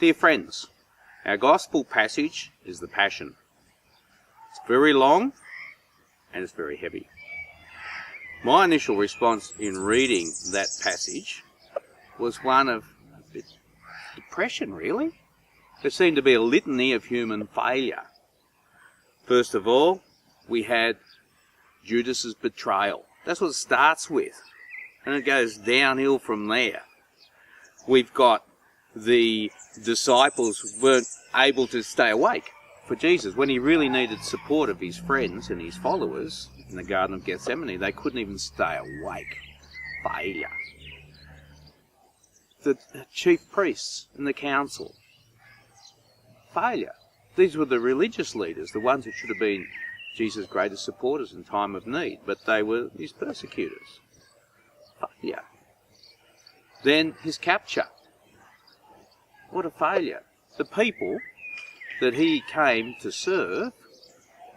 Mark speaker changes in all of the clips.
Speaker 1: Dear friends, our gospel passage is the Passion. It's very long and it's very heavy. My initial response in reading that passage was one of a bit depression, really. There seemed to be a litany of human failure. First of all, we had Judas's betrayal. That's what it starts with, and it goes downhill from there. We've got the disciples weren't able to stay awake for Jesus when he really needed support of his friends and his followers in the Garden of Gethsemane. They couldn't even stay awake. Failure. The chief priests and the council. Failure. These were the religious leaders, the ones who should have been Jesus' greatest supporters in time of need, but they were his persecutors. Failure. Then his capture. What a failure. The people that he came to serve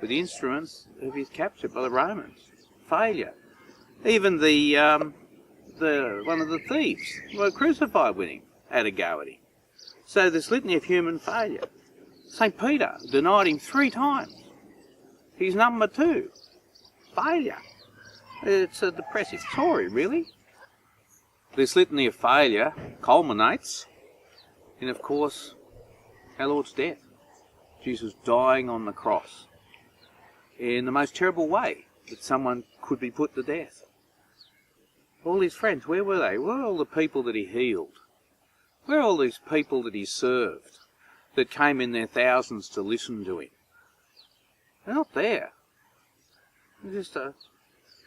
Speaker 1: were the instruments of his capture by the Romans. Failure. Even the one of the thieves who were crucified with him had a go at him. So this litany of human failure. St. Peter denied him 3 times. He's number 2. Failure. It's a depressive story, really. This litany of failure culminates in, of course, our Lord's death. Jesus dying on the cross in the most terrible way that someone could be put to death. All his friends, where were they? Where were all the people that he healed? Where are all these people that he served, that came in their thousands to listen to him? They're not there. They're just a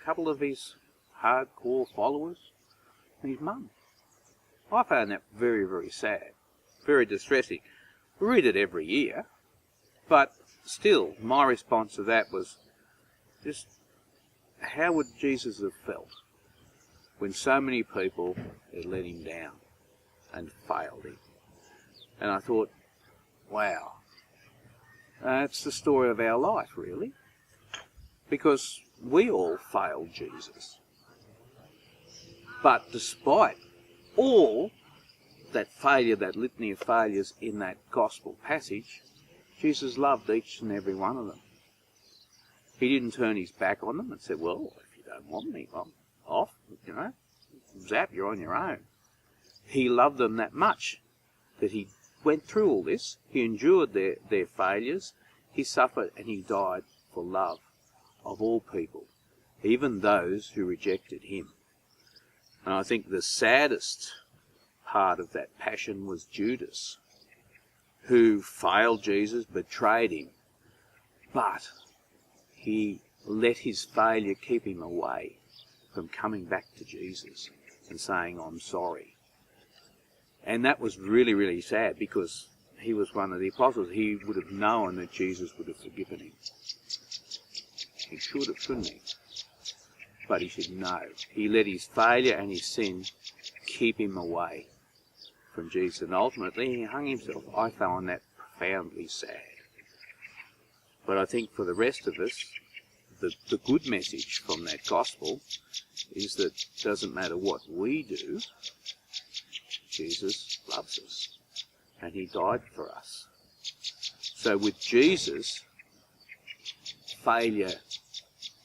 Speaker 1: couple of his hardcore followers and his mum. I found that very, very sad, very distressing. We read it every year, but still, my response to that was just, how would Jesus have felt when so many people had let him down and failed him? And I thought, wow, it's the story of our life, really, because we all failed Jesus. But despite all that failure, that litany of failures in that gospel passage, Jesus loved each and every one of them. He didn't turn his back on them and said, well, if you don't want me, I'm off, zap, you're on your own. He loved them that much that he went through all this. He endured their failures. He suffered and he died for love of all people, even those who rejected him. And I think the saddest part of that passion was Judas, who failed Jesus, betrayed him, but he let his failure keep him away from coming back to Jesus and saying, I'm sorry. And that was really, really sad, because he was one of the apostles. He would have known that Jesus would have forgiven him. He should have, shouldn't he? But he said no. He let his failure and his sin keep him away from Jesus. And ultimately he hung himself. I found that profoundly sad. But I think for the rest of us, the good message from that gospel is that it doesn't matter what we do, Jesus loves us, and he died for us. So with Jesus, failure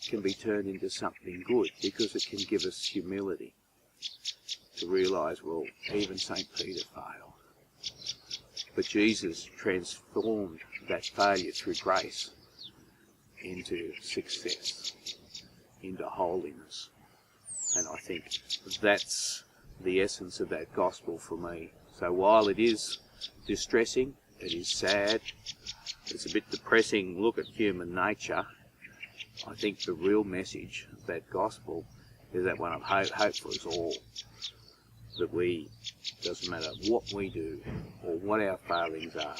Speaker 1: can be turned into something good, because it can give us humility to realise, well, even St. Peter failed. But Jesus transformed that failure through grace into success, into holiness. And I think that's the essence of that gospel for me. So while it is distressing, it is sad, it's a bit depressing look at human nature, I think the real message of that gospel is that one of hope for us all. That we, doesn't matter what we do or what our failings are,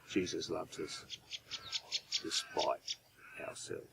Speaker 1: Jesus loves us despite ourselves.